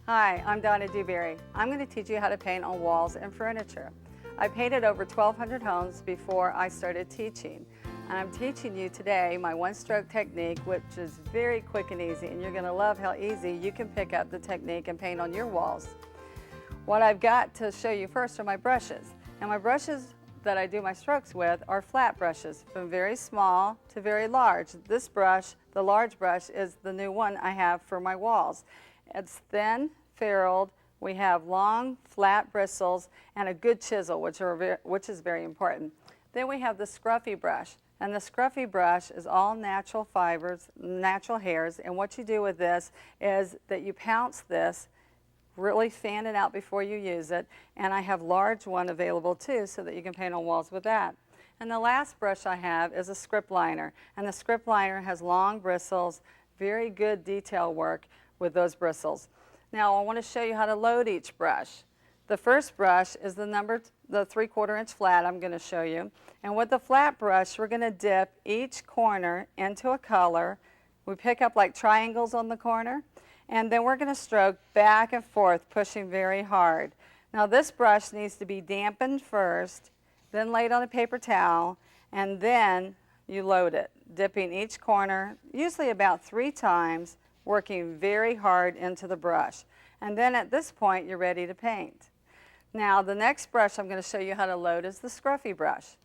Hi, I'm Donna Dewberry. I'm going to teach you how to paint on walls and furniture. I painted over 1,200 homes before I started teaching. And I'm teaching you today my one-stroke technique, which is very quick and easy, and you're going to love how easy you can pick up the technique and paint on your walls. What I've got to show you first are my brushes. And my brushes that I do my strokes with are flat brushes, from very small to very large. This brush, the large brush, is the new one I have for my walls. It's thin, ferruled. We have long, flat bristles and a good chisel, which is very important. Then we have the scruffy brush. And the scruffy brush is all natural fibers, natural hairs. And what you do with this is that you pounce this, really fan it out before you use it. And I have large one available too, so that you can paint on walls with that. And the last brush I have is a script liner. And the script liner has long bristles, very good detail work with those bristles. Now I want to show you how to load each brush. The first brush is the 3/4 inch flat I'm going to show you. And with the flat brush, we're going to dip each corner into a color. We pick up like triangles on the corner, and then we're going to stroke back and forth, pushing very hard. Now this brush needs to be dampened first, then laid on a paper towel, and then you load it, dipping each corner, usually about 3 times, working very hard into the brush. And then at this point, you're ready to paint. Now, the next brush I'm going to show you how to load is the scruffy brush.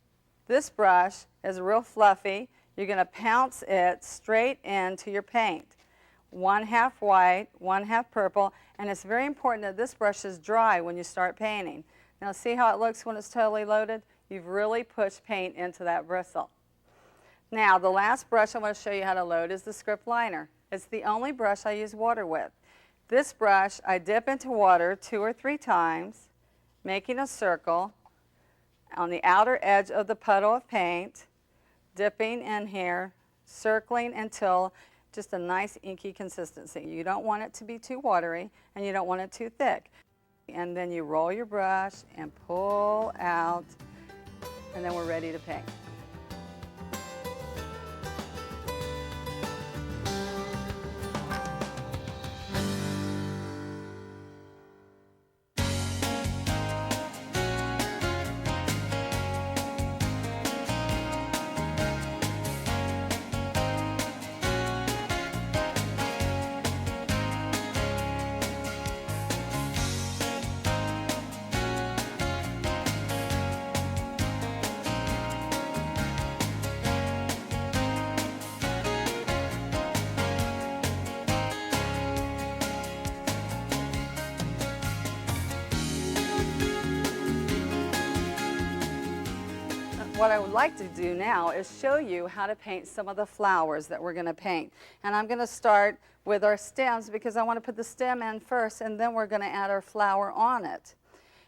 This brush is real fluffy. You're going to pounce it straight into your paint. 1/2 white, 1/2 purple, and it's very important that this brush is dry when you start painting. Now, see how it looks when it's totally loaded? You've really pushed paint into that bristle. Now, the last brush I want to show you how to load is the script liner. It's the only brush I use water with. This brush I dip into water 2 or 3 times, making a circle on the outer edge of the puddle of paint, dipping in here, circling until just a nice inky consistency. You don't want it to be too watery, and you don't want it too thick. And then you roll your brush and pull out, and then we're ready to paint. What I would like to do now is show you how to paint some of the flowers that we're going to paint. And I'm going to start with our stems because I want to put the stem in first, and then we're going to add our flower on it.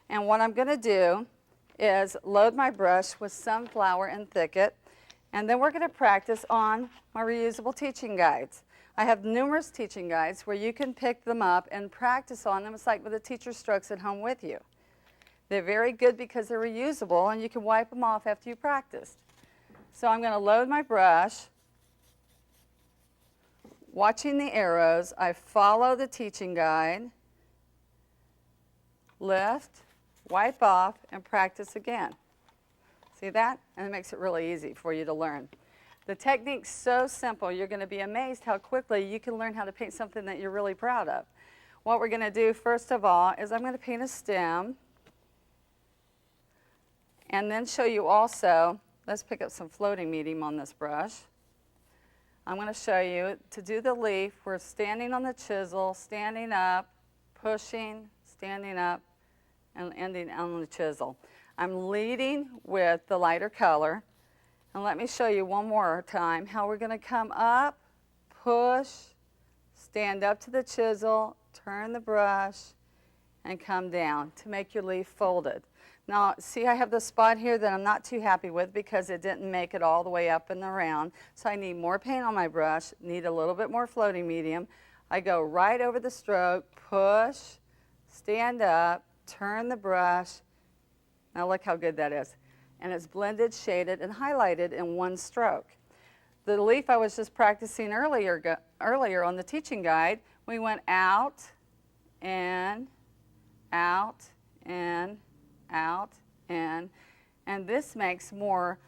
And what I'm going to do is load my brush with Sunflower and Thicket, and then we're going to practice on my reusable teaching guides. I have numerous teaching guides where you can pick them up and practice on them. It's like with the teacher strokes at home with you. They're very good because they're reusable, and you can wipe them off after you practiced. So I'm going to load my brush. Watching the arrows, I follow the teaching guide, lift, wipe off, and practice again. See that? And it makes it really easy for you to learn. The technique's so simple, you're going to be amazed how quickly you can learn how to paint something that you're really proud of. What we're going to do first of all is I'm going to paint a stem. And then show you also, let's pick up some floating medium on this brush. I'm going to show you to do the leaf. We're standing on the chisel, standing up, pushing, standing up, and ending on the chisel. I'm leading with the lighter color. And let me show you one more time how we're going to come up, push, stand up to the chisel, turn the brush, and come down to make your leaf folded. Now, see, I have the spot here that I'm not too happy with because it didn't make it all the way up and around. So I need more paint on my brush, need a little bit more floating medium. I go right over the stroke, push, stand up, turn the brush. Now look how good that is. And it's blended, shaded, and highlighted in one stroke. The leaf I was just practicing earlier on the teaching guide, we went out in, out, in, out, in. And this makes more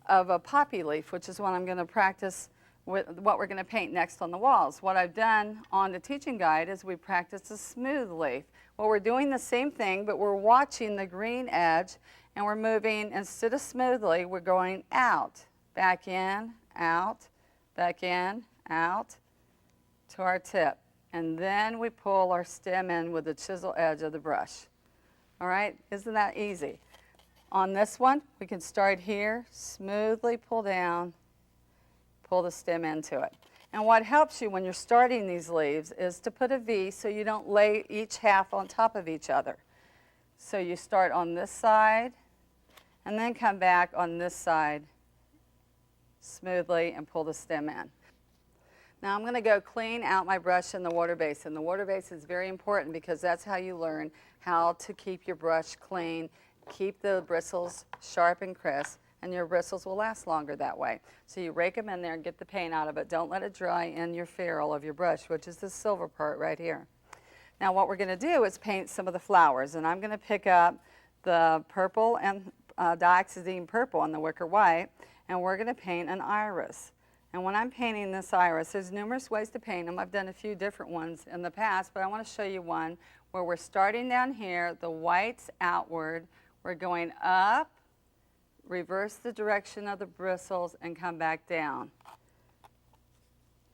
of a poppy leaf, which is what I'm going to practice with what we're going to paint next on the walls. What I've done on the teaching guide is we practice a smooth leaf. Well, we're doing the same thing, but we're watching the green edge, and we're moving, instead of smoothly, we're going out, back in, out, back in, out, to our tip. And then we pull our stem in with the chisel edge of the brush. All right, isn't that easy? On this one, we can start here, smoothly pull down, pull the stem into it. And what helps you when you're starting these leaves is to put a V so you don't lay each half on top of each other. So you start on this side and then come back on this side smoothly and pull the stem in. Now I'm going to go clean out my brush in the water basin. The water basin is very important because that's how you learn how to keep your brush clean, keep the bristles sharp and crisp, and your bristles will last longer that way. So you rake them in there and get the paint out of it. Don't let it dry in your ferrule of your brush, which is the silver part right here. Now what we're going to do is paint some of the flowers, and I'm going to pick up the purple and dioxazine purple and the wicker white, and we're going to paint an iris. And when I'm painting this iris, there's numerous ways to paint them. I've done a few different ones in the past, but I want to show you one where we're starting down here, the white's outward, we're going up, reverse the direction of the bristles, and come back down.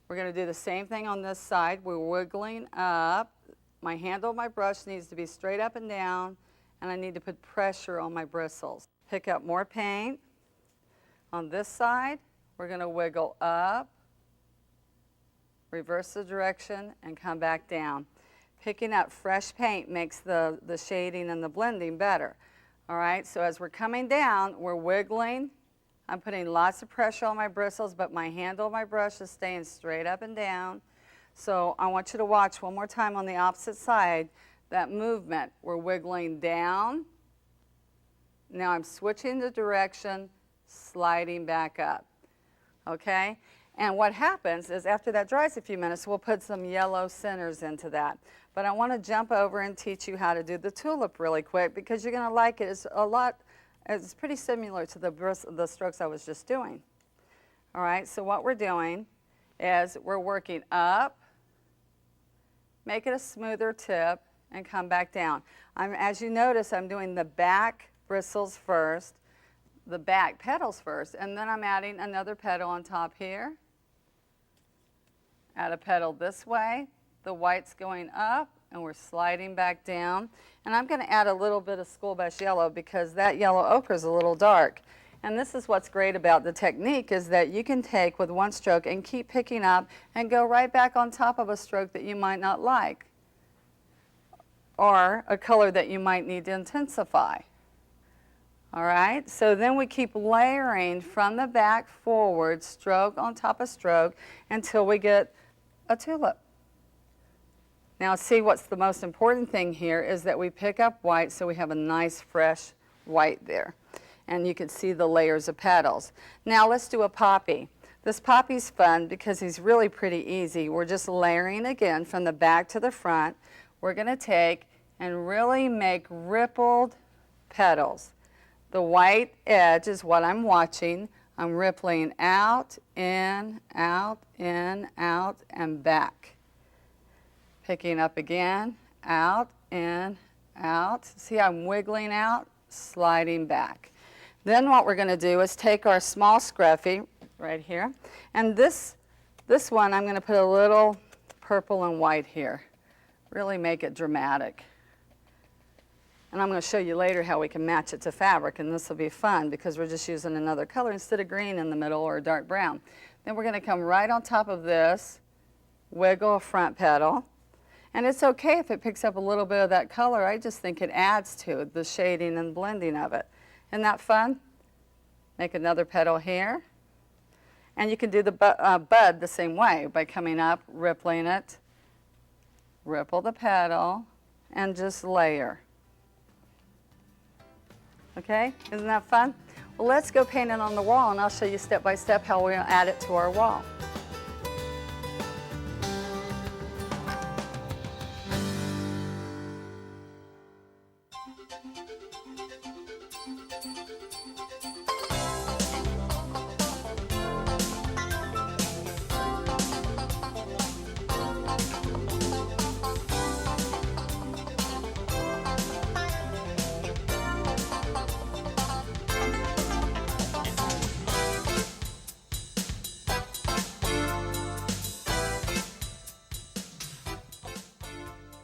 We're going to do the same thing on this side. We're wiggling up. My handle of my brush needs to be straight up and down, and I need to put pressure on my bristles. Pick up more paint. On this side, we're going to wiggle up, reverse the direction, and come back down. Picking up fresh paint makes the shading and the blending better. All right, so as we're coming down, we're wiggling. I'm putting lots of pressure on my bristles, but my handle of my brush is staying straight up and down. So I want you to watch one more time on the opposite side, that movement. We're wiggling down. Now I'm switching the direction, sliding back up. Okay? And what happens is after that dries a few minutes, we'll put some yellow centers into that. But I want to jump over and teach you how to do the tulip really quick because you're going to like it. It's pretty similar to the strokes I was just doing. All right, so what we're doing is we're working up, make it a smoother tip, and come back down. As you notice, I'm doing the back bristles first, the back petals first, and then I'm adding another petal on top here. Add a petal this way. The white's going up, and we're sliding back down. And I'm going to add a little bit of school bus yellow because that yellow ochre is a little dark. And this is what's great about the technique is that you can take with one stroke and keep picking up and go right back on top of a stroke that you might not like or a color that you might need to intensify. All right, so then we keep layering from the back forward, stroke on top of stroke, until we get a tulip. Now see, what's the most important thing here is that we pick up white so we have a nice fresh white there. And you can see the layers of petals. Now let's do a poppy. This poppy's fun because he's really pretty easy. We're just layering again from the back to the front. We're going to take and really make rippled petals. The white edge is what I'm watching. I'm rippling out, in, out, and back. Picking up again, out, in, out. See, I'm wiggling out, sliding back. Then what we're going to do is take our small scruffy right here, and this one I'm going to put a little purple and white here. Really make it dramatic. And I'm going to show you later how we can match it to fabric, and this will be fun because we're just using another color instead of green in the middle or dark brown. Then we're going to come right on top of this, wiggle a front petal. And it's okay if it picks up a little bit of that color. I just think it adds to the shading and blending of it. Isn't that fun? Make another petal here. And you can do the bud the same way by coming up, rippling it, ripple the petal, and just layer. Okay, isn't that fun? Well, let's go paint it on the wall, and I'll show you step by step how we're going to add it to our wall.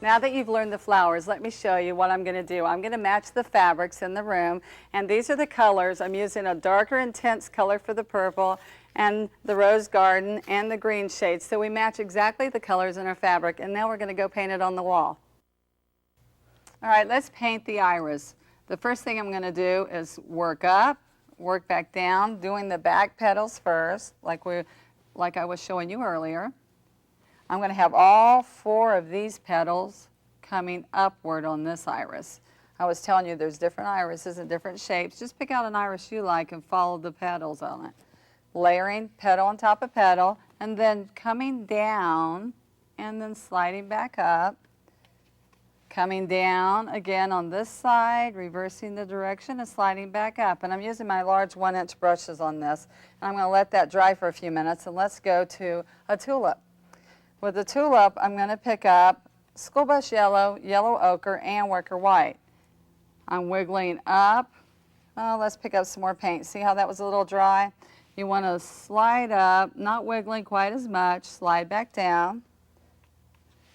Now that you've learned the flowers, let me show you what I'm going to do. I'm going to match the fabrics in the room, and these are the colors. I'm using a darker intense color for the purple and the rose garden and the green shades. So we match exactly the colors in our fabric, and now we're going to go paint it on the wall. All right, let's paint the iris. The first thing I'm going to do is work up, work back down, doing the back petals first, like I was showing you earlier. I'm going to have all 4 of these petals coming upward on this iris. I was telling you there's different irises and different shapes. Just pick out an iris you like and follow the petals on it. Layering petal on top of petal, and then coming down and then sliding back up. Coming down again on this side, reversing the direction and sliding back up. And I'm using my large 1-inch brushes on this. And I'm going to let that dry for a few minutes, and let's go to a tulip. With the tulip, I'm going to pick up school bus yellow, yellow ochre, and wicker white. I'm wiggling up. Oh, let's pick up some more paint. See how that was a little dry? You want to slide up, not wiggling quite as much, slide back down.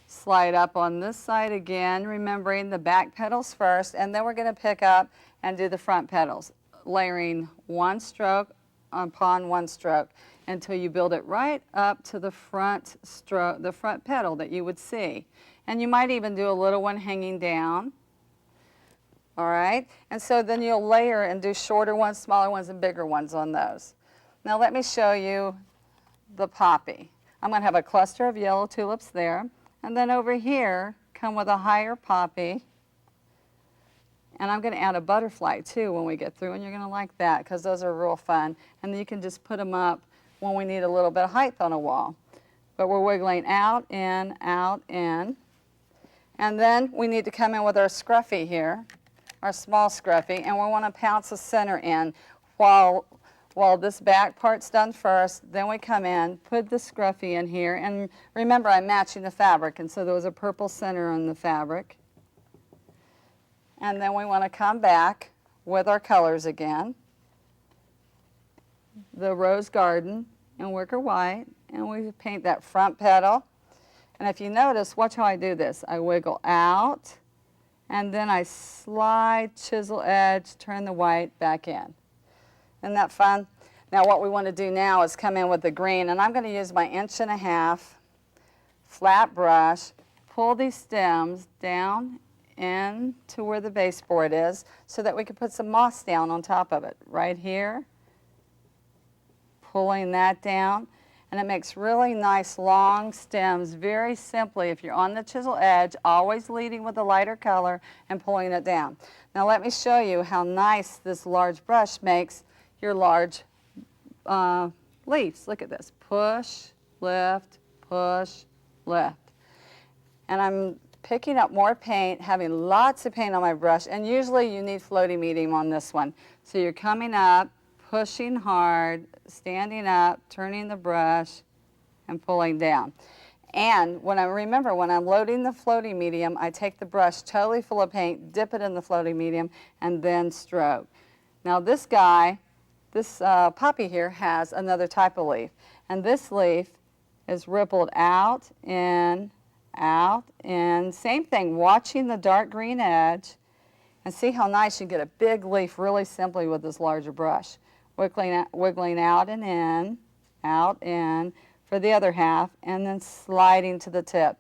Slide up on this side again, remembering the back petals first, and then we're going to pick up and do the front petals, layering 1 stroke upon 1 stroke until you build it right up to the front stroke, the front petal that you would see. And you might even do a little one hanging down. All right, and so then you'll layer and do shorter ones, smaller ones, and bigger ones on those. Now let me show you the poppy. I'm going to have a cluster of yellow tulips there. And then over here, come with a higher poppy. And I'm going to add a butterfly too when we get through, and you're going to like that because those are real fun. And then you can just put them up when we need a little bit of height on a wall. But we're wiggling out, in, out, in. And then we need to come in with our scruffy here, our small scruffy, and we want to pounce the center in while this back part's done first. Then we come in, put the scruffy in here, and remember I'm matching the fabric, and so there was a purple center on the fabric. And then we want to come back with our colors again, the rose garden and wicker white, and we paint that front petal. And if you notice, watch how I do this. I wiggle out, and then I slide, chisel edge, turn the white back in. Isn't that fun? Now what we want to do now is come in with the green, and I'm going to use my 1.5 inch flat brush, pull these stems down into where the baseboard is so that we can put some moss down on top of it. Right here, pulling that down, and it makes really nice long stems very simply. If you're on the chisel edge, always leading with the lighter color and pulling it down. Now let me show you how nice this large brush makes your large leaves. Look at this. Push, lift, lift. And I'm picking up more paint, having lots of paint on my brush, and usually you need floating medium on this one. So you're coming up, pushing hard, standing up, turning the brush, and pulling down. And remember, when I'm loading the floating medium, I take the brush totally full of paint, dip it in the floating medium, and then stroke. Now this guy, this poppy here has another type of leaf, and this leaf is rippled out, in, same thing, watching the dark green edge, and see how nice you get a big leaf really simply with this larger brush. Wiggling out and in for the other half, and then sliding to the tip.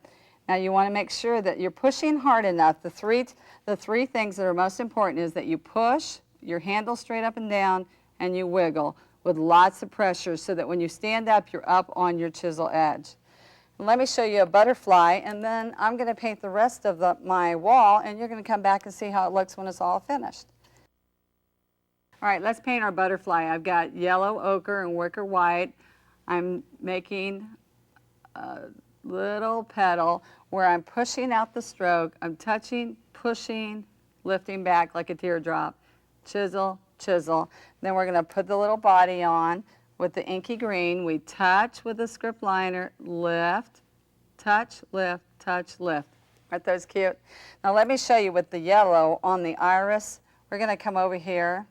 Now you want to make sure that you're pushing hard enough. The three things that are most important is that you push your handle straight up and down, and you wiggle with lots of pressure so that when you stand up, you're up on your chisel edge. And let me show you a butterfly, and then I'm going to paint the rest of my wall, and you're going to come back and see how it looks when it's all finished. All right, let's paint our butterfly. I've got yellow ochre and wicker white. I'm making a little petal where I'm pushing out the stroke. I'm touching, pushing, lifting back like a teardrop. Chisel, chisel. Then we're going to put the little body on with the inky green. We touch with the script liner, lift, touch, lift, touch, lift. Aren't those cute? Now let me show you with the yellow on the iris. We're going to come over here,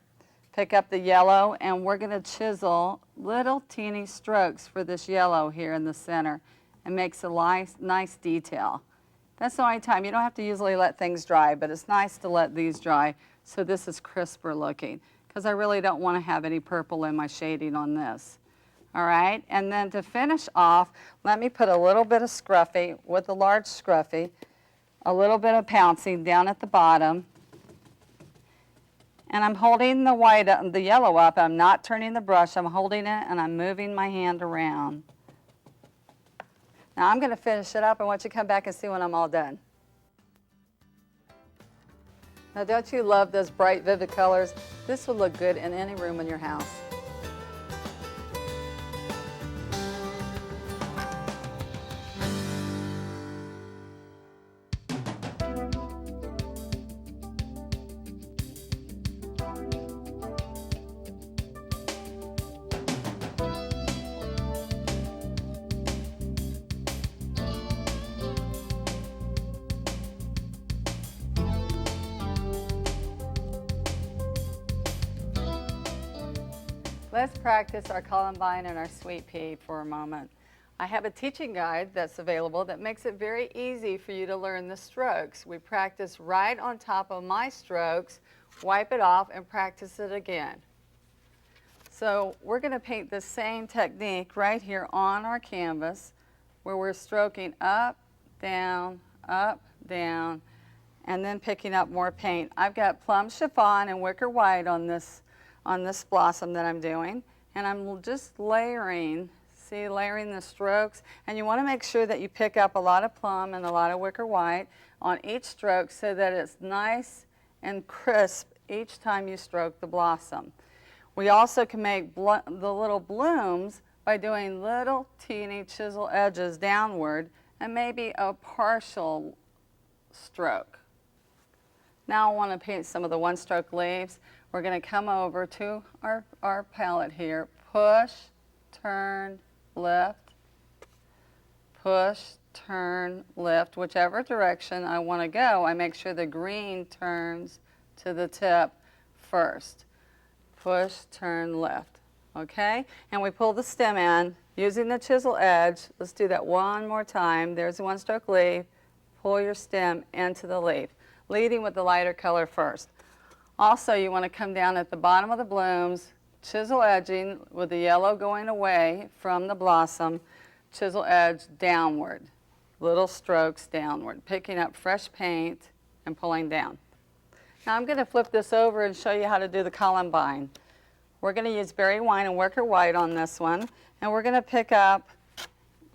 pick up the yellow, and we're going to chisel little teeny strokes for this yellow here in the center. It makes a nice detail. That's the only time. You don't have to usually let things dry, but it's nice to let these dry so this is crisper looking, because I really don't want to have any purple in my shading on this. All right, and then to finish off, let me put a little bit of scruffy with the large scruffy, a little bit of pouncing down at the bottom. And I'm holding the white, the yellow up. I'm not turning the brush. I'm holding it and I'm moving my hand around. Now I'm going to finish it up. I want you to come back and see when I'm all done. Now don't you love those bright, vivid colors? This would look good in any room in your house. Let's practice our columbine and our sweet pea for a moment. I have a teaching guide that's available that makes it very easy for you to learn the strokes. We practice right on top of my strokes, wipe it off, and practice it again. So we're going to paint the same technique right here on our canvas where we're stroking up, down, and then picking up more paint. I've got plum chiffon and wicker white on this blossom that I'm doing, and I'm just layering, see, layering the strokes, and you want to make sure that you pick up a lot of plum and a lot of wicker white on each stroke so that it's nice and crisp each time you stroke the blossom. We also can make the little blooms by doing little teeny chisel edges downward and maybe a partial stroke. Now I want to paint some of the one-stroke leaves. We're going to come over to our palette here, push, turn, lift, push, turn, lift, whichever direction I want to go. I make sure the green turns to the tip first. Push, turn, lift, okay? And we pull the stem in using the chisel edge. Let's do that one more time. There's the one-stroke leaf. Pull your stem into the leaf, leading with the lighter color first. Also, you want to come down at the bottom of the blooms, chisel edging with the yellow going away from the blossom, chisel edge downward, little strokes downward, picking up fresh paint and pulling down. Now I'm going to flip this over and show you how to do the columbine. We're going to use berry wine and wicker white on this one, and we're going to pick up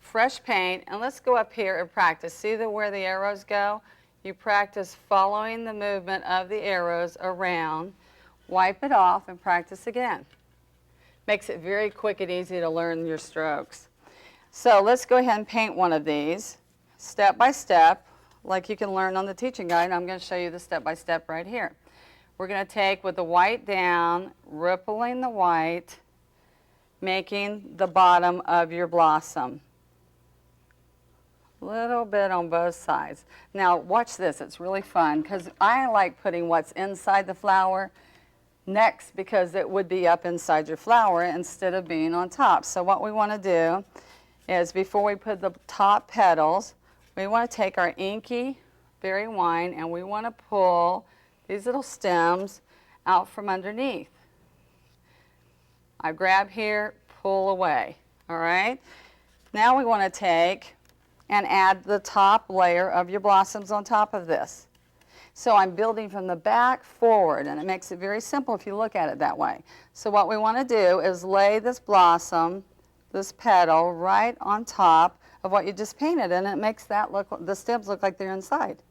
fresh paint, and let's go up here and practice. See where the arrows go? You practice following the movement of the arrows around, wipe it off, and practice again. Makes it very quick and easy to learn your strokes. So let's go ahead and paint one of these step by step, like you can learn on the teaching guide. I'm going to show you the step by step right here. We're going to take with the white down, rippling the white, making the bottom of your blossom. Little bit on both sides. Now watch this, it's really fun because I like putting what's inside the flower next because it would be up inside your flower instead of being on top. So what we want to do is before we put the top petals, we want to take our inky berry wine and we want to pull these little stems out from underneath. I grab here, pull away, all right? Now we want to take and add the top layer of your blossoms on top of this. So I'm building from the back forward, and it makes it very simple if you look at it that way. So what we want to do is lay this blossom, this petal, right on top of what you just painted, and it makes that the stems look like they're inside.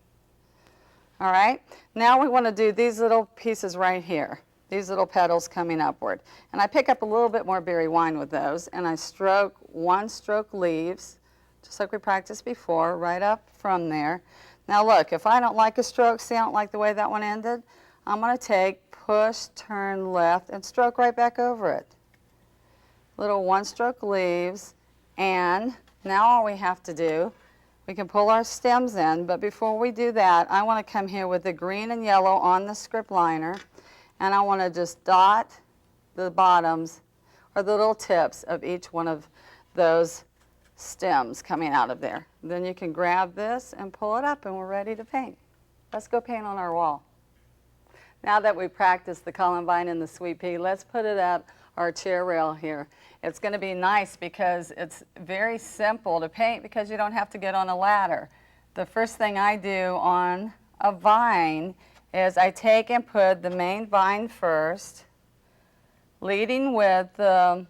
All right? Now we want to do these little pieces right here, these little petals coming upward. And I pick up a little bit more berry wine with those, and I stroke one-stroke leaves, just like we practiced before, right up from there. Now look, if I don't like a stroke, see I don't like the way that one ended, I'm going to take, push, turn left, and stroke right back over it. Little one-stroke leaves, and now all we have to do, we can pull our stems in, but before we do that, I want to come here with the green and yellow on the script liner, and I want to just dot the bottoms, or the little tips of each one of those stems coming out of there. Then you can grab this and pull it up and we're ready to paint. Let's go paint on our wall. Now that we practiced the columbine and the sweet pea, let's put it at our chair rail here. It's going to be nice because it's very simple to paint because you don't have to get on a ladder. The first thing I do on a vine is I take and put the main vine first, leading with the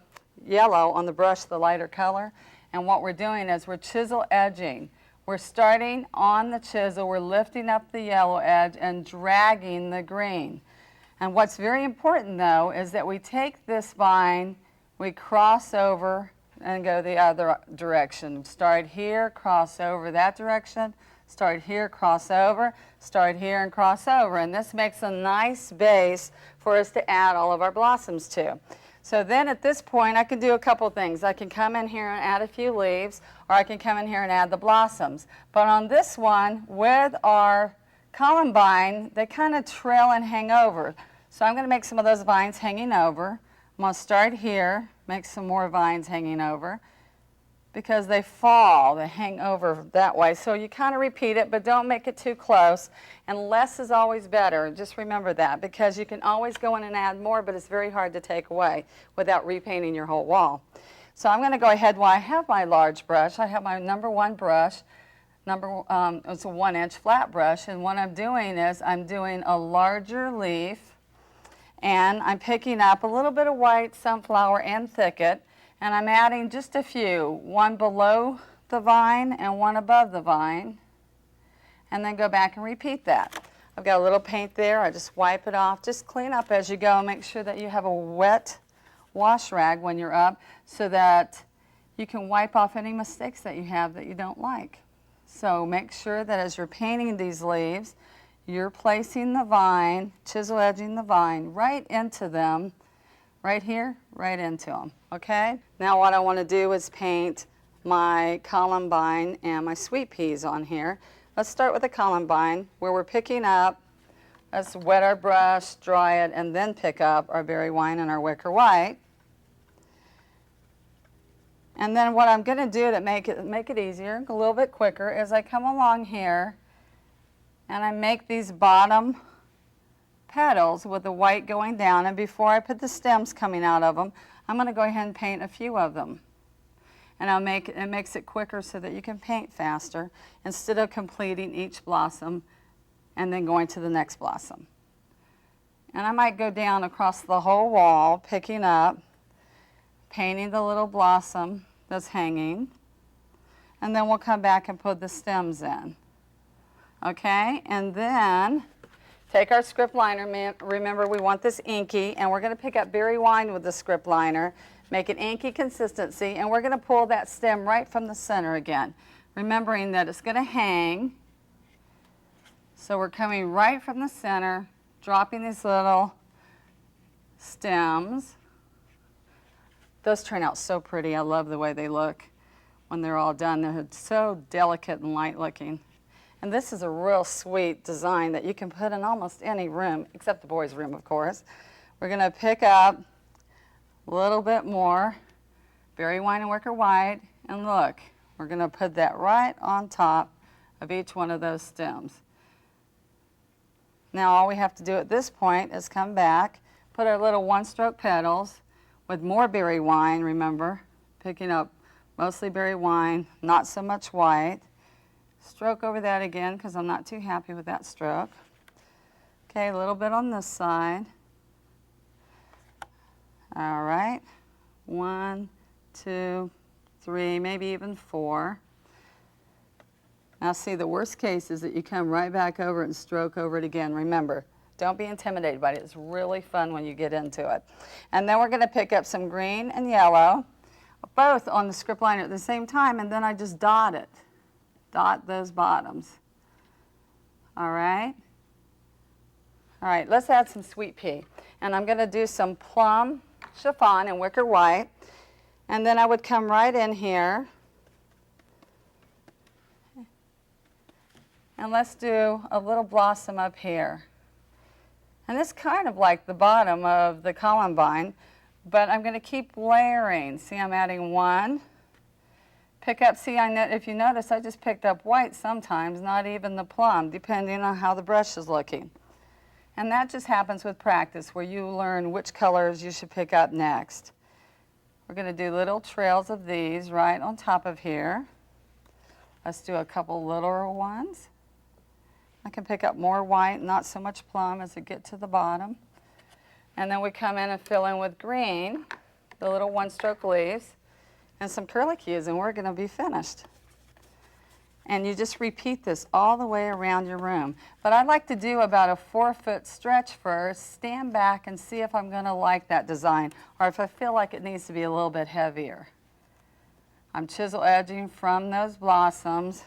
yellow on the brush, the lighter color. And what we're doing is we're chisel edging. We're starting on the chisel, we're lifting up the yellow edge and dragging the green. And what's very important though is that we take this vine, we cross over and go the other direction. Start here, cross over that direction, start here, cross over, start here and cross over. And this makes a nice base for us to add all of our blossoms to. So then at this point I can do a couple things. I can come in here and add a few leaves, or I can come in here and add the blossoms. But on this one, with our columbine, they kind of trail and hang over. So I'm going to make some of those vines hanging over. I'm going to start here, make some more vines hanging over, because they fall, they hang over that way. So you kind of repeat it, but don't make it too close. And less is always better. Just remember that, because you can always go in and add more, but it's very hard to take away without repainting your whole wall. So I'm going to go ahead, while I have my large brush, I have my #1 brush. It's a 1-inch flat brush, and what I'm doing is I'm doing a larger leaf, and I'm picking up a little bit of white sunflower and thicket, and I'm adding just a few, one below the vine and one above the vine, and then go back and repeat that. I've got a little paint there. I just wipe it off. Just clean up as you go. Make sure that you have a wet wash rag when you're up so that you can wipe off any mistakes that you have that you don't like. So make sure that as you're painting these leaves, you're placing the vine, chisel edging the vine right into them, right here, right into them, okay? Now what I want to do is paint my columbine and my sweet peas on here. Let's start with the columbine, where we're picking up. Let's wet our brush, dry it, and then pick up our berry wine and our wicker white. And then what I'm going to do to make it easier, a little bit quicker, is I come along here and I make these bottom petals with the white going down, and before I put the stems coming out of them, I'm going to go ahead and paint a few of them. And it makes it quicker so that you can paint faster instead of completing each blossom and then going to the next blossom. And I might go down across the whole wall, picking up, painting the little blossom that's hanging, and then we'll come back and put the stems in. Okay, and then take our script liner. Remember, we want this inky, and we're going to pick up berry wine with the script liner, make it inky consistency, and we're going to pull that stem right from the center again, remembering that it's going to hang. So we're coming right from the center, dropping these little stems. Those turn out so pretty. I love the way they look when they're all done. They're so delicate and light looking. And this is a real sweet design that you can put in almost any room, except the boys' room, of course. We're going to pick up a little bit more berry wine and wicker white, and look, we're going to put that right on top of each one of those stems. Now all we have to do at this point is come back, put our little one-stroke petals with more berry wine, remember, picking up mostly berry wine, not so much white. Stroke over that again because I'm not too happy with that stroke. Okay, a little bit on this side. All right, 1, 2, 3, maybe even 4. Now see, the worst case is that you come right back over and stroke over it again. Remember, don't be intimidated by it. It's really fun when you get into it. And then we're going to pick up some green and yellow, both on the script liner at the same time, and then I just dot it. Dot those bottoms. All right? All right, let's add some sweet pea. And I'm going to do some plum chiffon and wicker white. And then I would come right in here. And let's do a little blossom up here. And this is kind of like the bottom of the columbine, but I'm going to keep layering. See, I'm adding 1, pick up, see, if you notice, I just picked up white sometimes, not even the plum, depending on how the brush is looking. And that just happens with practice, where you learn which colors you should pick up next. We're going to do little trails of these right on top of here. Let's do a couple littler ones. I can pick up more white, not so much plum as we get to the bottom. And then we come in and fill in with green, the little one-stroke leaves, and some curlicues, and we're going to be finished. And you just repeat this all the way around your room. But I'd like to do about a 4-foot stretch first, stand back and see if I'm going to like that design, or if I feel like it needs to be a little bit heavier. I'm chisel edging from those blossoms.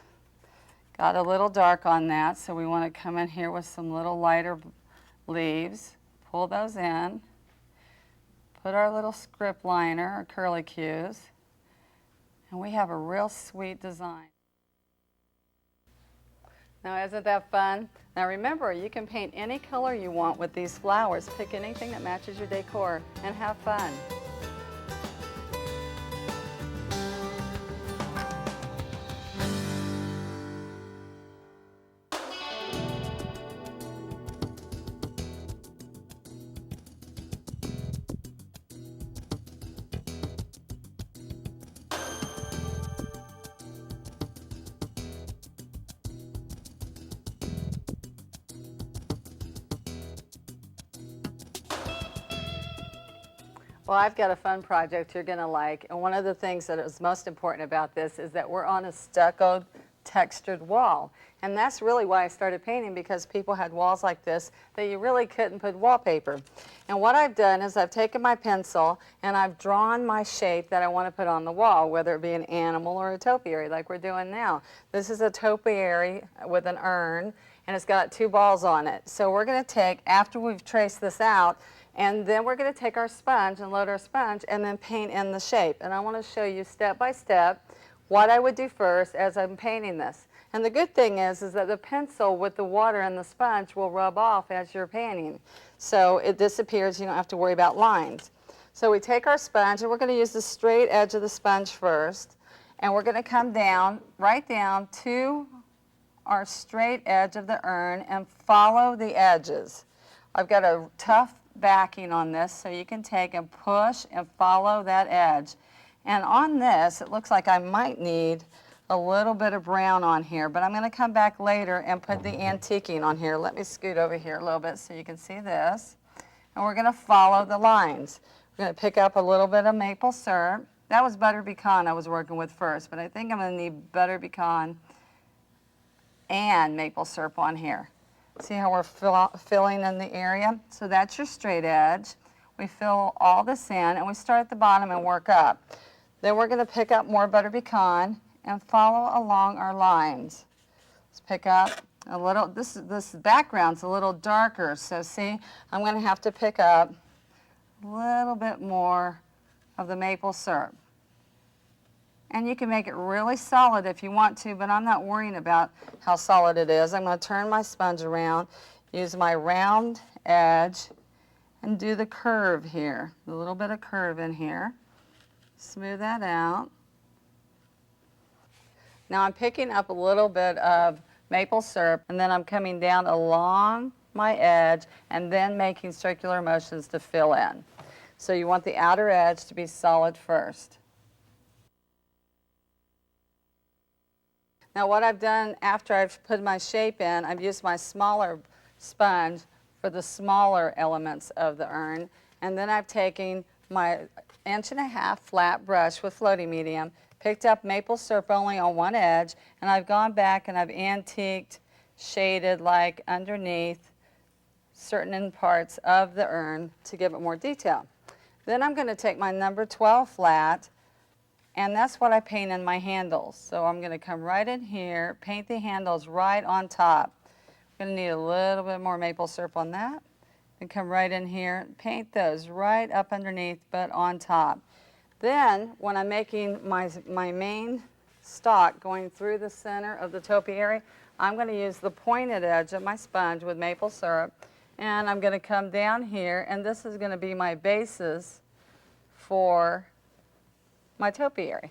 Got a little dark on that, so we want to come in here with some little lighter leaves, pull those in, put our little script liner or curlicues, and we have a real sweet design. Now, isn't that fun? Now remember, you can paint any color you want with these flowers. Pick anything that matches your decor and have fun. Well, I've got a fun project you're going to like, and one of the things that is most important about this is that we're on a stuccoed, textured wall. And that's really why I started painting, because people had walls like this that you really couldn't put wallpaper. And what I've done is I've taken my pencil and I've drawn my shape that I want to put on the wall, whether it be an animal or a topiary like we're doing now. This is a topiary with an urn, and it's got 2 balls on it. So we're going to take, after we've traced this out, and then we're going to take our sponge and load our sponge and then paint in the shape. And I want to show you step by step what I would do first as I'm painting this. And the good thing is that the pencil with the water and the sponge will rub off as you're painting. So it disappears, you don't have to worry about lines. So we take our sponge, and we're going to use the straight edge of the sponge first. And we're going to come down, right down to our straight edge of the urn and follow the edges. I've got a tough backing on this, so you can take and push and follow that edge. And on this, it looks like I might need a little bit of brown on here, but I'm going to come back later and put the antiquing on here. Let me scoot over here a little bit so you can see this. And we're going to follow the lines. We're going to pick up a little bit of maple syrup. That was butter pecan I was working with first, but I think I'm going to need butter pecan and maple syrup on here. See how we're filling in the area? So that's your straight edge. We fill all this in, and we start at the bottom and work up. Then we're going to pick up more butter pecan and follow along our lines. Let's pick up a little, this background's a little darker, so see, I'm going to have to pick up a little bit more of the maple syrup. And you can make it really solid if you want to, but I'm not worrying about how solid it is. I'm going to turn my sponge around, use my round edge, and do the curve here. A little bit of curve in here. Smooth that out. Now I'm picking up a little bit of maple syrup, and then I'm coming down along my edge and then making circular motions to fill in. So you want the outer edge to be solid first. Now what I've done after I've put my shape in, I've used my smaller sponge for the smaller elements of the urn, and then I've taken my 1.5 inch flat brush with floating medium, picked up maple syrup only on one edge, and I've gone back and I've antiqued, shaded like underneath certain parts of the urn to give it more detail. Then I'm going to take my number 12 flat, and that's what I paint in my handles. So I'm going to come right in here, paint the handles right on top. I'm going to need a little bit more maple syrup on that. And come right in here, paint those right up underneath but on top. Then when I'm making my main stalk going through the center of the topiary, I'm going to use the pointed edge of my sponge with maple syrup, and I'm going to come down here, and this is going to be my basis for my topiary.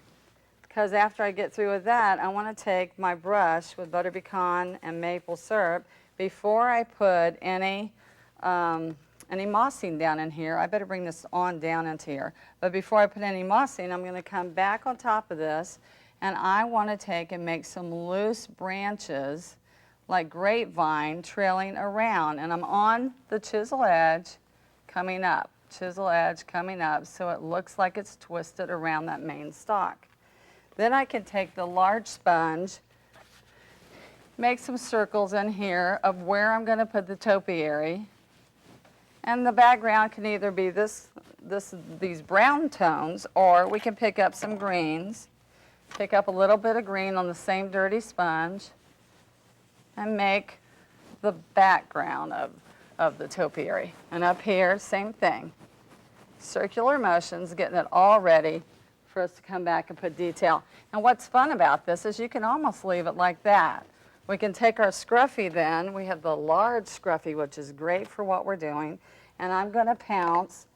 because after I get through with that, I want to take my brush with butter pecan and maple syrup before I put any mossing down in here. I better bring this on down into here. But before I put any mossing, I'm going to come back on top of this, and I want to take and make some loose branches like grapevine trailing around. And I'm on the chisel edge coming up, so it looks like it's twisted around that main stalk. Then I can take the large sponge, make some circles in here of where I'm going to put the topiary. And the background can either be these brown tones, or we can pick up some greens, pick up a little bit of green on the same dirty sponge, and make the background of the topiary. And up here, same thing. Circular motions, getting it all ready for us to come back and put detail. And what's fun about this is you can almost leave it like that. We can take our scruffy then. We have the large scruffy, which is great for what we're doing. And I'm going to pounce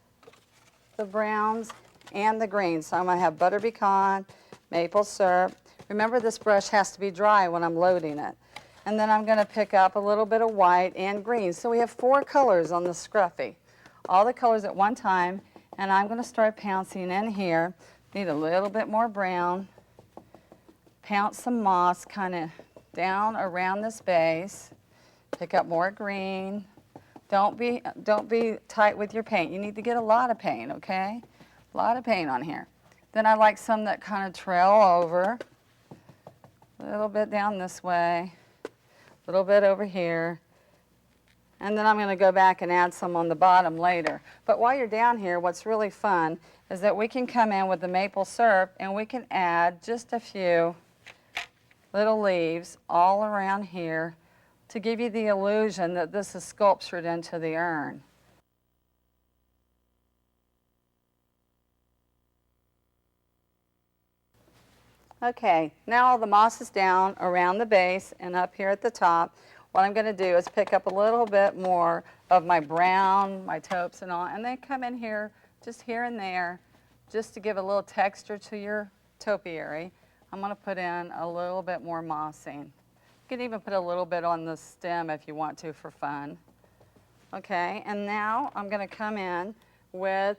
the browns and the greens. So I'm going to have butter pecan, maple syrup. Remember, this brush has to be dry when I'm loading it. And then I'm going to pick up a little bit of white and green. So we have 4 colors on the scruffy. All the colors at one time. And I'm going to start pouncing in here. Need a little bit more brown. Pounce some moss kind of down around this base. Pick up more green. Don't be tight with your paint. You need to get a lot of paint, okay? A lot of paint on here. Then I like some that kind of trail over. A little bit down this way. A little bit over here. And then I'm going to go back and add some on the bottom later. But while you're down here, what's really fun is that we can come in with the maple syrup and we can add just a few little leaves all around here to give you the illusion that this is sculptured into the urn. Okay, now all the moss is down around the base and up here at the top. What I'm going to do is pick up a little bit more of my brown, my taupes and all, and then come in here, just here and there, just to give a little texture to your topiary. I'm going to put in a little bit more mossing. You can even put a little bit on the stem if you want to for fun. Okay, and now I'm going to come in with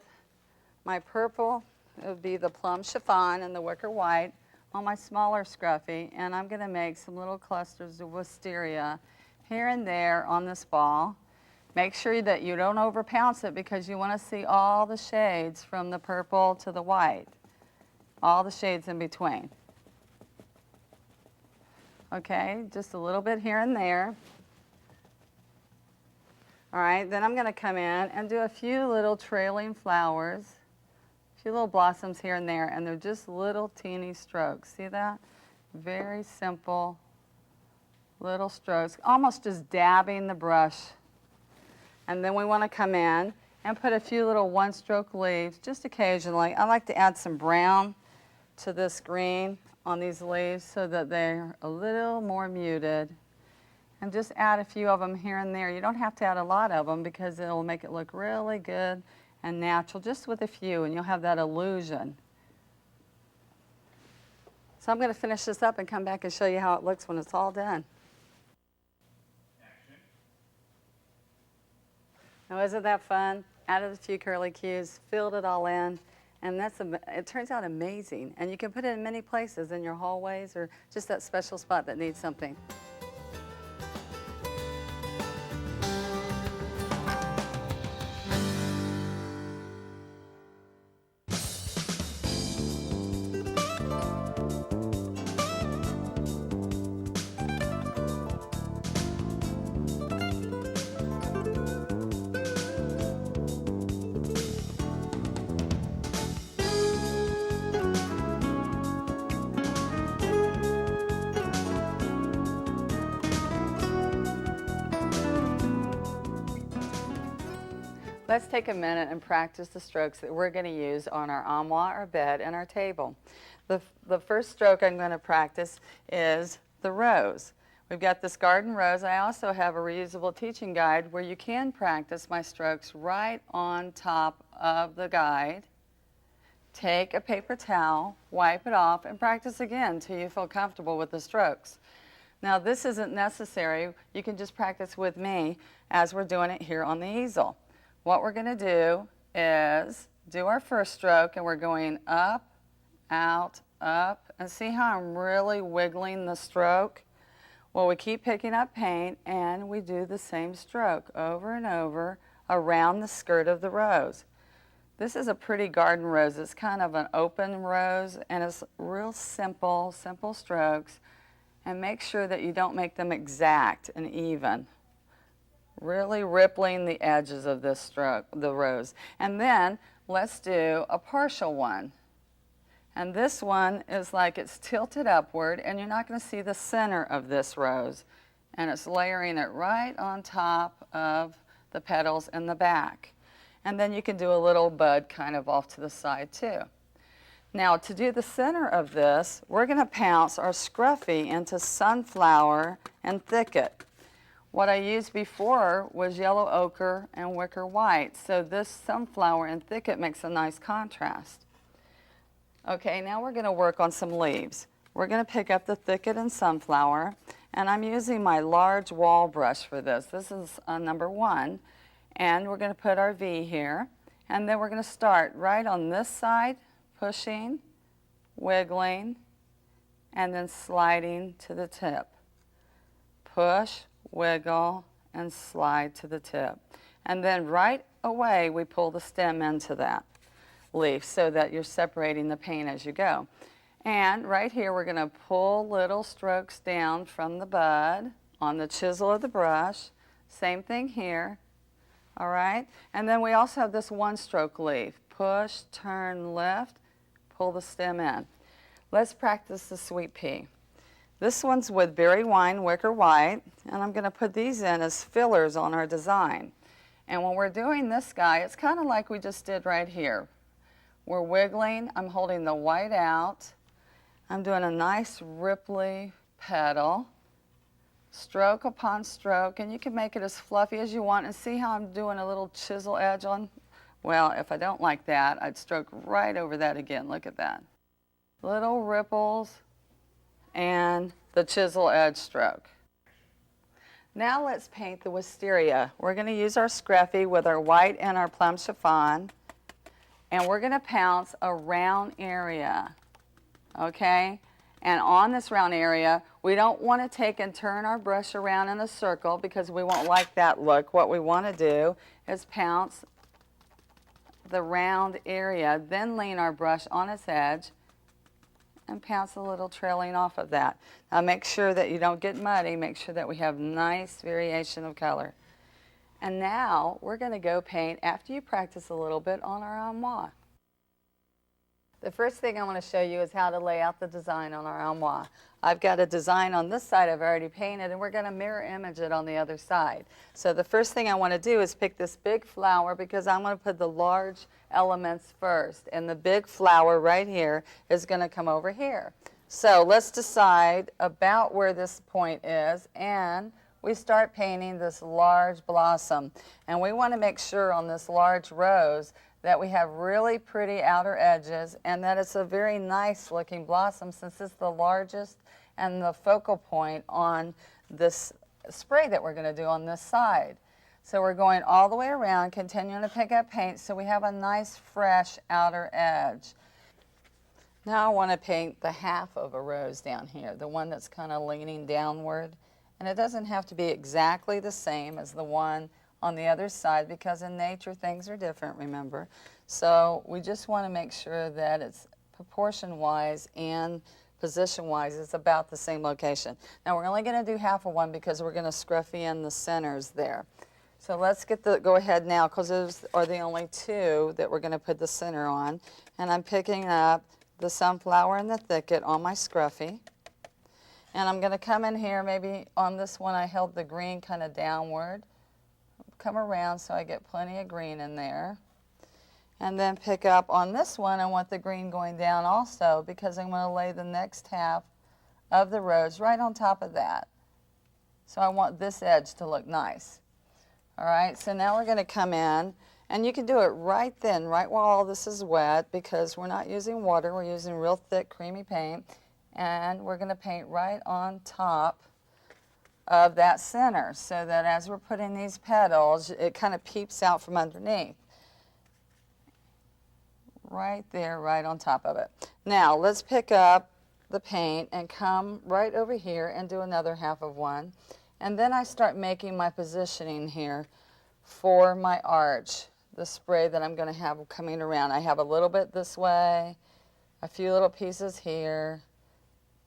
my purple, it would be the plum chiffon and the wicker white on my smaller scruffy, and I'm going to make some little clusters of wisteria here and there on this ball. Make sure that you don't over pounce it because you want to see all the shades from the purple to the white, all the shades in between. Okay, just a little bit here and there. All right, then I'm going to come in and do a few little trailing flowers, a few little blossoms here and there, and they're just little teeny strokes. See that? Very simple little strokes, almost just dabbing the brush. And then we want to come in and put a few little one-stroke leaves just occasionally. I like to add some brown to this green on these leaves so that they're a little more muted. And just add a few of them here and there. You don't have to add a lot of them because it'll make it look really good and natural, just with a few, and you'll have that illusion. So I'm going to finish this up and come back and show you how it looks when it's all done. Action. Now, isn't that fun? Added a few curly cues, filled it all in, and it turns out amazing. And you can put it in many places, in your hallways or just that special spot that needs something. Let's take a minute and practice the strokes that we're going to use on our armoire, our bed, and our table. The first stroke I'm going to practice is the rose. We've got this garden rose. I also have a reusable teaching guide where you can practice my strokes right on top of the guide. take a paper towel, wipe it off, and practice again until you feel comfortable with the strokes. Now this isn't necessary. You can just practice with me as we're doing it here on the easel. What we're going to do is do our first stroke, and we're going up, out, up, and see how I'm really wiggling the stroke? Well, we keep picking up paint, and we do the same stroke over and over around the skirt of the rose. This is a pretty garden rose. It's kind of an open rose, and it's real simple strokes. And make sure that you don't make them exact and even. Really rippling the edges of this stroke, the rose. And then let's do a partial one. And this one is like it's tilted upward, and you're not going to see the center of this rose. And it's layering it right on top of the petals in the back. And then you can do a little bud kind of off to the side too. Now to do the center of this, we're going to pounce our scruffy into sunflower and thicket. What I used before was yellow ochre and wicker white, so this sunflower and thicket makes a nice contrast. Okay, now we're going to work on some leaves. We're going to pick up the thicket and sunflower, and I'm using my large wall brush for this. This is number 1, and we're going to put our V here, and then we're going to start right on this side, pushing, wiggling, and then sliding to the tip. Push, wiggle, and slide to the tip. And then right away we pull the stem into that leaf so that you're separating the paint as you go. And right here we're going to pull little strokes down from the bud on the chisel of the brush. Same thing here. All right? And then we also have this one stroke leaf. Push, turn, lift, pull the stem in. Let's practice the sweet pea. This one's with berry wine, wicker white, and I'm going to put these in as fillers on our design. And when we're doing this guy, it's kind of like we just did right here. We're wiggling, I'm holding the white out, I'm doing a nice ripply petal, stroke upon stroke, and you can make it as fluffy as you want, and see how I'm doing a little chisel edge on. Well, if I don't like that, I'd stroke right over that again. Look at that. Little ripples and the chisel edge stroke. Now let's paint the wisteria. We're going to use our scruffy with our white and our plum chiffon, and we're going to pounce a round area, okay? And on this round area, we don't want to take and turn our brush around in a circle because we won't like that look. What we want to do is pounce the round area, then lean our brush on its edge and pounce a little trailing off of that. Now make sure that you don't get muddy. Make sure that we have nice variation of color. And now we're going to go paint, after you practice a little bit, on our armoire. The first thing I want to show you is how to lay out the design on our armoire. I've got a design on this side I've already painted, and we're going to mirror image it on the other side. So the first thing I want to do is pick this big flower because I'm going to put the large elements first. And the big flower right here is going to come over here. So let's decide about where this point is, and we start painting this large blossom. And we want to make sure on this large rose that we have really pretty outer edges and that it's a very nice looking blossom since it's the largest and the focal point on this spray that we're going to do on this side. So we're going all the way around, continuing to pick up paint so we have a nice fresh outer edge. Now I want to paint the half of a rose down here, the one that's kind of leaning downward. And it doesn't have to be exactly the same as the one on the other side because in nature things are different, remember. So we just want to make sure that it's proportion-wise and position-wise it's about the same location. Now we're only going to do half of one because we're going to scruffy in the centers there. So let's go ahead now because those are the only two that we're going to put the center on. And I'm picking up the sunflower and the thicket on my scruffy. And I'm going to come in here, maybe on this one I held the green kind of downward. Come around so I get plenty of green in there. And then pick up on this one, I want the green going down also because I'm going to lay the next half of the rose right on top of that. So I want this edge to look nice. All right, so now we're going to come in And you can do it right then, right while all this is wet, because we're not using water, we're using real thick, creamy paint. And we're going to paint right on top of that center, so that as we're putting these petals, it kind of peeps out from underneath. Right there, right on top of it. Now, let's pick up the paint and come right over here and do another half of one. And then I start making my positioning here for my arch, the spray that I'm going to have coming around. I have a little bit this way, a few little pieces here,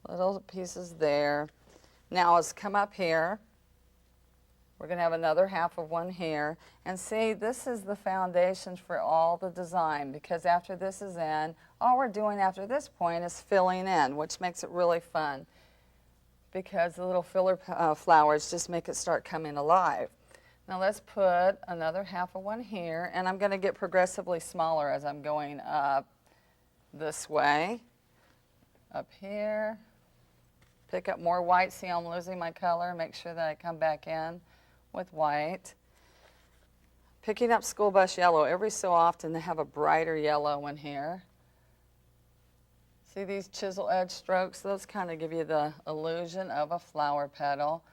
little pieces there. Now let's come up here. We're going to have another half of one here. And see, this is the foundation for all the design, because after this is in, all we're doing after this point is filling in, which makes it really fun, because the little filler flowers just make it start coming alive. Now let's put another half of one here, and I'm going to get progressively smaller as I'm going up this way. Up here. Pick up more white. See, I'm losing my color. Make sure that I come back in with white. Picking up school bus yellow. Every so often they have a brighter yellow in here. See these chisel edge strokes? Those kind of give you the illusion of a flower petal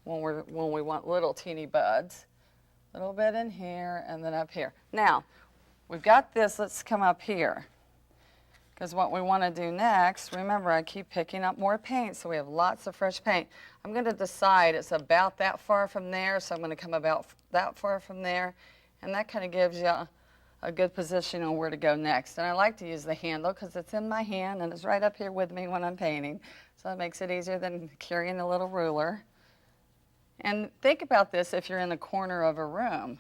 when we want little teeny buds. A little bit in here and then up here. Now, we've got this. Let's come up here. Because what we want to do next, remember I keep picking up more paint, so we have lots of fresh paint. I'm going to decide it's about that far from there, so I'm going to come about that far from there, and that kind of gives you a good position on where to go next. And I like to use the handle because it's in my hand and it's right up here with me when I'm painting, so it makes it easier than carrying a little ruler. And think about this if you're in the corner of a room.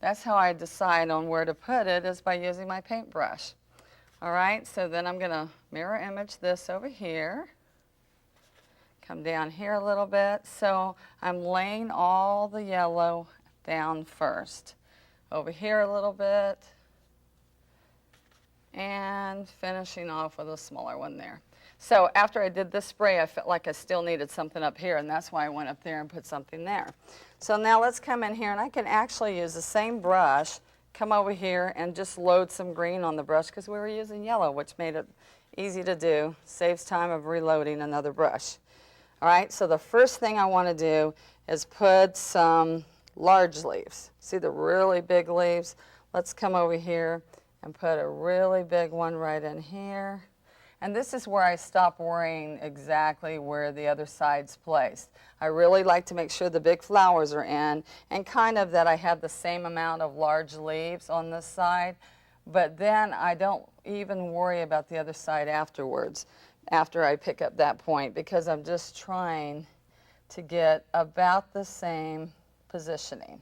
That's how I decide on where to put it, is by using my paintbrush. All right, so then I'm going to mirror image this over here. Come down here a little bit. So I'm laying all the yellow down first. Over here a little bit. And finishing off with a smaller one there. So after I did this spray, I felt like I still needed something up here, and that's why I went up there and put something there. So now let's come in here, and I can actually use the same brush, come over here and just load some green on the brush, because we were using yellow, which made it easy to do, saves time of reloading another brush. All right, so the first thing I want to do is put some large leaves. See the really big leaves? Let's come over here and put a really big one right in here. And this is where I stop worrying exactly where the other side's placed. I really like to make sure the big flowers are in, and kind of that I have the same amount of large leaves on this side, but then I don't even worry about the other side afterwards, after I pick up that point, because I'm just trying to get about the same positioning.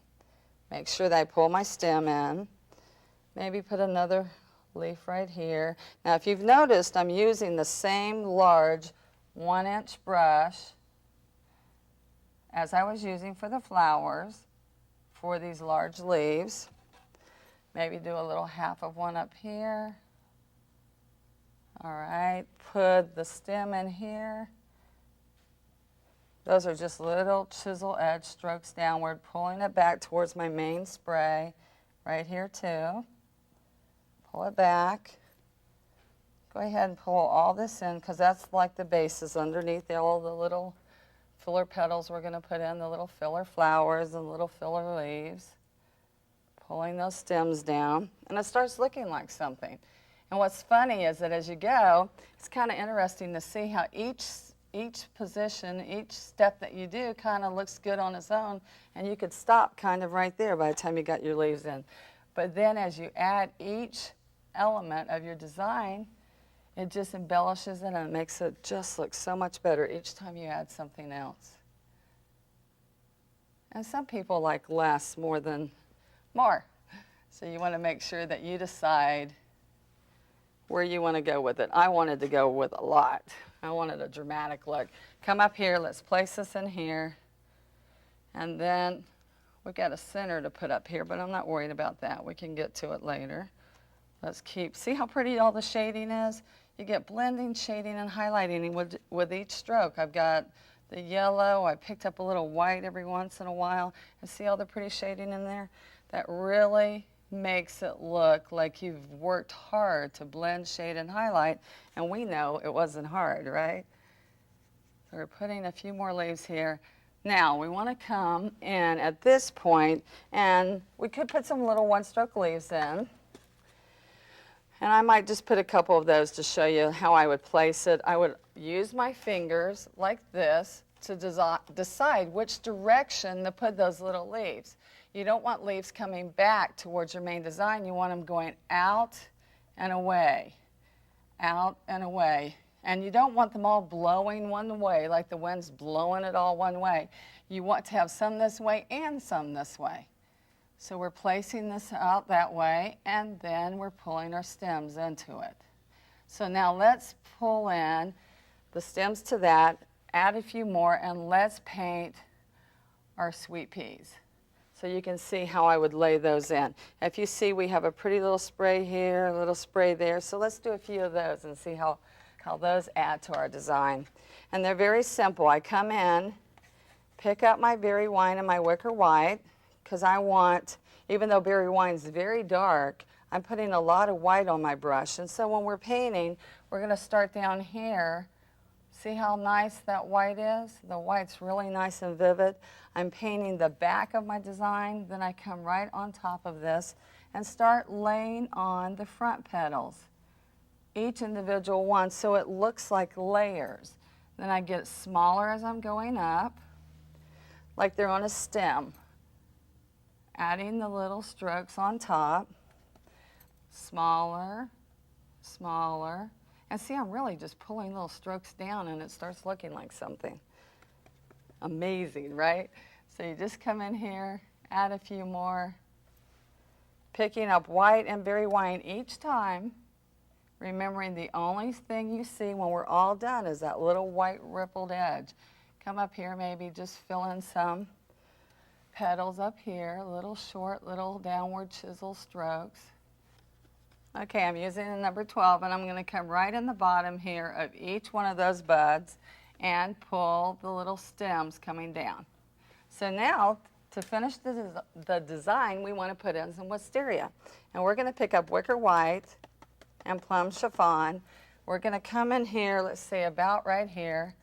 Make sure that I pull my stem in, maybe put another leaf right here. Now if you've noticed, I'm using the same large 1-inch brush as I was using for the flowers for these large leaves. Maybe do a little half of one up here. All right, put the stem in here. Those are just little chisel edge strokes downward, pulling it back towards my main spray right here too. Pull it back. Go ahead and pull all this in, because that's like the bases underneath all the little filler petals we're going to put in, the little filler flowers and little filler leaves. Pulling those stems down, and it starts looking like something. And what's funny is that as you go, it's kind of interesting to see how each position, each step that you do kind of looks good on its own, and you could stop kind of right there by the time you got your leaves in. But then as you add each element of your design, it just embellishes it, and it makes it just look so much better each time you add something else. And some people like less more than more. So you want to make sure that you decide where you want to go with it. I wanted to go with a lot. I wanted a dramatic look. Come up here, let's place this in here. And then we've got a center to put up here, but I'm not worried about that. We can get to it later. Let's keep, see how pretty all the shading is? You get blending, shading, and highlighting with each stroke. I've got the yellow, I picked up a little white every once in a while, and see all the pretty shading in there? that really makes it look like you've worked hard to blend, shade, and highlight, and we know it wasn't hard, right? So we're putting a few more leaves here. Now we want to come in at this point, and we could put some little one-stroke leaves in. And I might just put a couple of those to show you how I would place it. I would use my fingers like this to decide which direction to put those little leaves. You don't want leaves coming back towards your main design. You want them going out and away, out and away. And you don't want them all blowing one way, like the wind's blowing it all one way. You want to have some this way and some this way. So we're placing this out that way, and then we're pulling our stems into it. So now let's pull in the stems to that, add a few more, and let's paint our sweet peas. So you can see how I would lay those in. If you see, we have a pretty little spray here, a little spray there. So let's do a few of those and see how those add to our design. And they're very simple. I come in, pick up my berry wine and my wicker white, because I want, even though berry wine is very dark, I'm putting a lot of white on my brush. And so when we're painting, we're going to start down here. See how nice that white is? The white's really nice and vivid. I'm painting the back of my design, then I come right on top of this and start laying on the front petals, each individual one, so it looks like layers. Then I get smaller as I'm going up, like they're on a stem. Adding the little strokes on top, smaller, smaller. And see, I'm really just pulling little strokes down and it starts looking like something amazing, right? So you just come in here, add a few more, picking up white and berry wine each time, remembering the only thing you see when we're all done is that little white rippled edge. Come up here, maybe just fill in some petals up here, little short, little downward chisel strokes. Okay, I'm using the number 12, and I'm going to come right in the bottom here of each one of those buds and pull the little stems coming down. So now, to finish the design, we want to put in some wisteria. And we're going to pick up wicker white and plum chiffon. We're going to come in here, let's say about right here,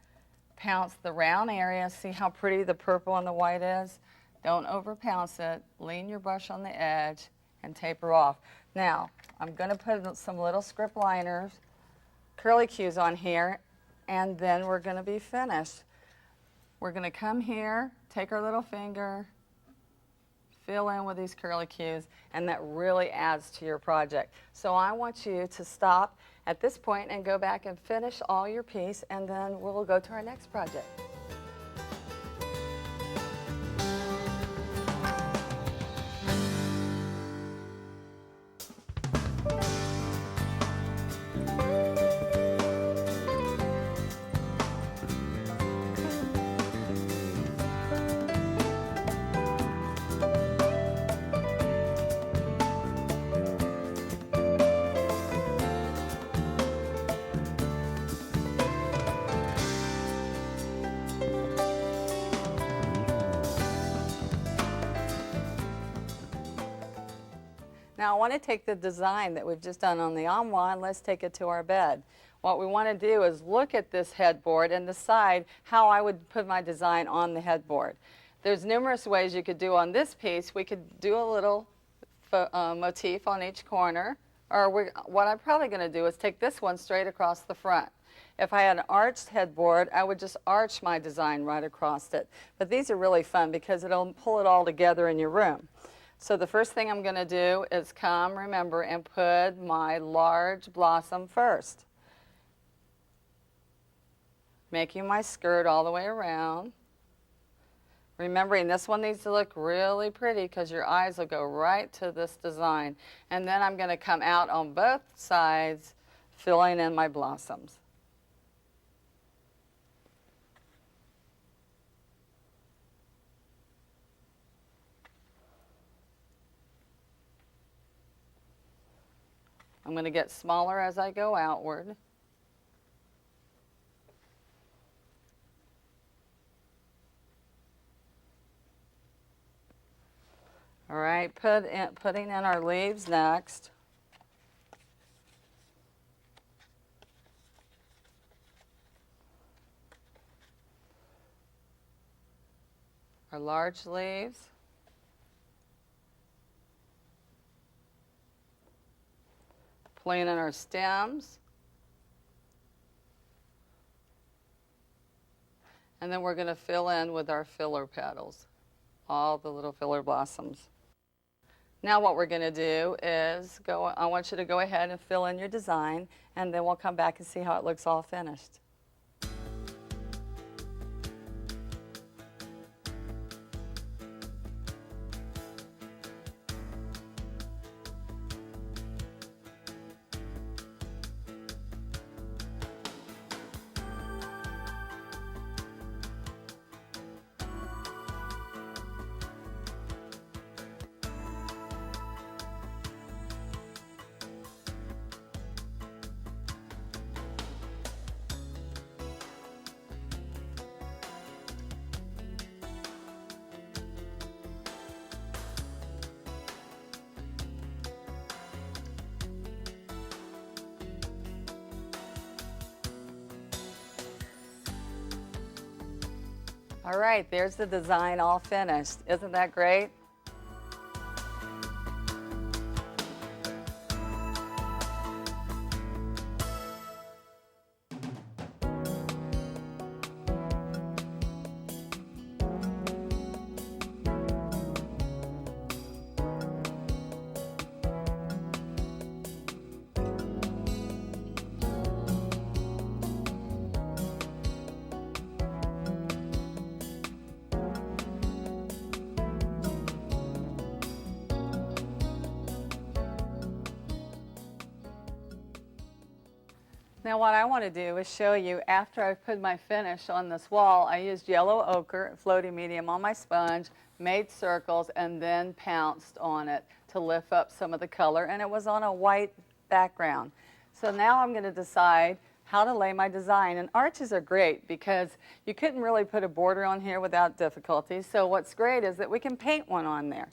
pounce the round area. See how pretty the purple and the white is? Don't over pounce it. Lean your brush on the edge and taper off. Now, I'm going to put some little script liners, curly cues on here, and then we're going to be finished. We're going to come here, take our little finger, fill in with these curly cues, and that really adds to your project. So I want you to stop at this point and go back and finish all your piece, and then we'll go to our next project. Now I want to take the design that we've just done on the armoire and let's take it to our bed. What we want to do is look at this headboard and decide how I would put my design on the headboard. There's numerous ways you could do on this piece. We could do a little motif on each corner, or what I'm probably going to do is take this one straight across the front. If I had an arched headboard, I would just arch my design right across it. But these are really fun because it'll pull it all together in your room. So the first thing I'm going to do is come, remember, and put my large blossom first. Making my skirt all the way around. Remembering this one needs to look really pretty because your eyes will go right to this design. And then I'm going to come out on both sides, filling in my blossoms. I'm going to get smaller as I go outward. All right, putting in our leaves next. Our large leaves. Pulling in our stems. And then we're going to fill in with our filler petals, all the little filler blossoms. Now what we're going to do is I want you to go ahead and fill in your design, and then we'll come back and see how it looks all finished. All right, there's the design all finished. Isn't that great? Now what I want to do is show you after I've put my finish on this wall. I used yellow ochre, floating medium on my sponge, made circles, and then pounced on it to lift up some of the color, and it was on a white background. So now I'm going to decide how to lay my design. And arches are great because you couldn't really put a border on here without difficulty. So what's great is that we can paint one on there.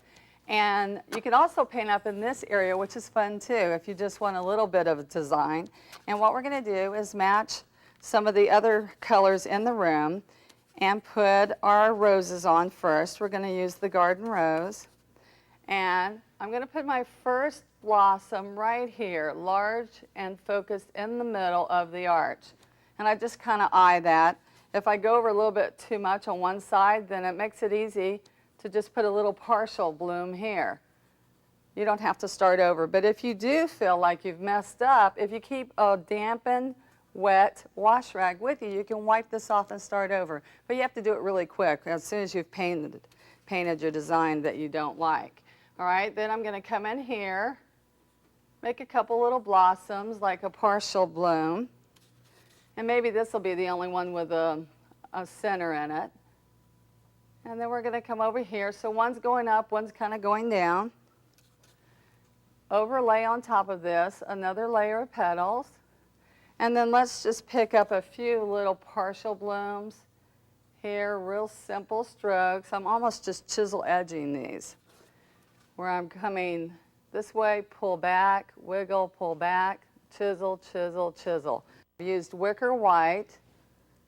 And you can also paint up in this area, which is fun too, if you just want a little bit of a design. And what we're going to do is match some of the other colors in the room and put our roses on first. We're going to use the garden rose. And I'm going to put my first blossom right here, large and focused in the middle of the arch. And I just kind of eye that. If I go over a little bit too much on one side, then it makes it easy to just put a little partial bloom here. You don't have to start over. But if you do feel like you've messed up, if you keep a dampened, wet wash rag with you, you can wipe this off and start over. But you have to do it really quick as soon as you've painted your design that you don't like. All right, then I'm going to come in here, make a couple little blossoms like a partial bloom. And maybe this will be the only one with a center in it. And then we're going to come over here. So one's going up, one's kind of going down. Overlay on top of this another layer of petals. And then let's just pick up a few little partial blooms here, real simple strokes. I'm almost just chisel edging these, where I'm coming this way, pull back, wiggle, pull back, chisel, chisel, chisel. I used wicker white,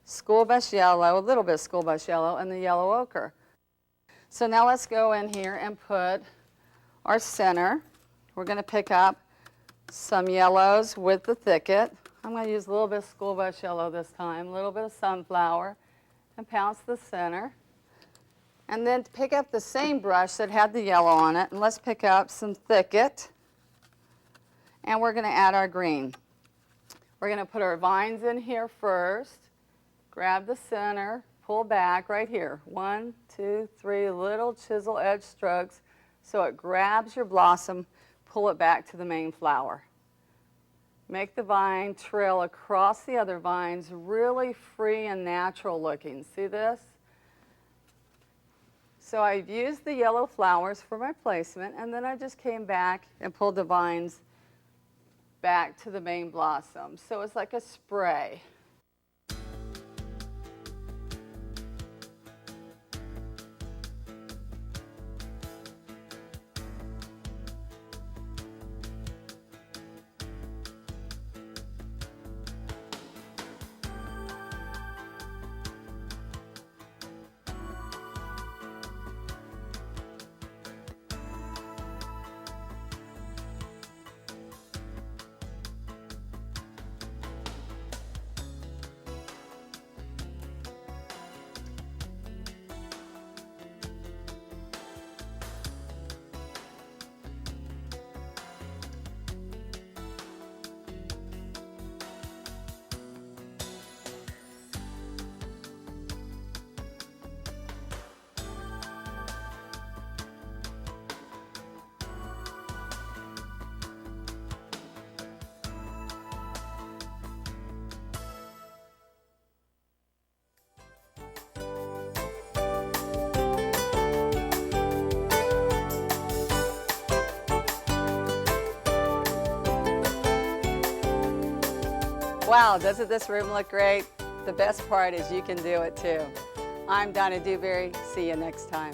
school bus yellow, a little bit of school bus yellow, and the yellow ochre. So now let's go in here and put our center. We're going to pick up some yellows with the thicket. I'm going to use a little bit of school bus yellow this time, a little bit of sunflower, and pounce the center. And then pick up the same brush that had the yellow on it, and let's pick up some thicket. And we're going to add our green. We're going to put our vines in here first. Grab the center, pull back right here. 1, 2, 3 little chisel edge strokes so it grabs your blossom, pull it back to the main flower. Make the vine trail across the other vines, really free and natural looking. See this? So I've used the yellow flowers for my placement, and then I just came back and pulled the vines back to the main blossom. So it's like a spray. Wow, doesn't this room look great? The best part is you can do it too. I'm Donna Dewberry. See you next time.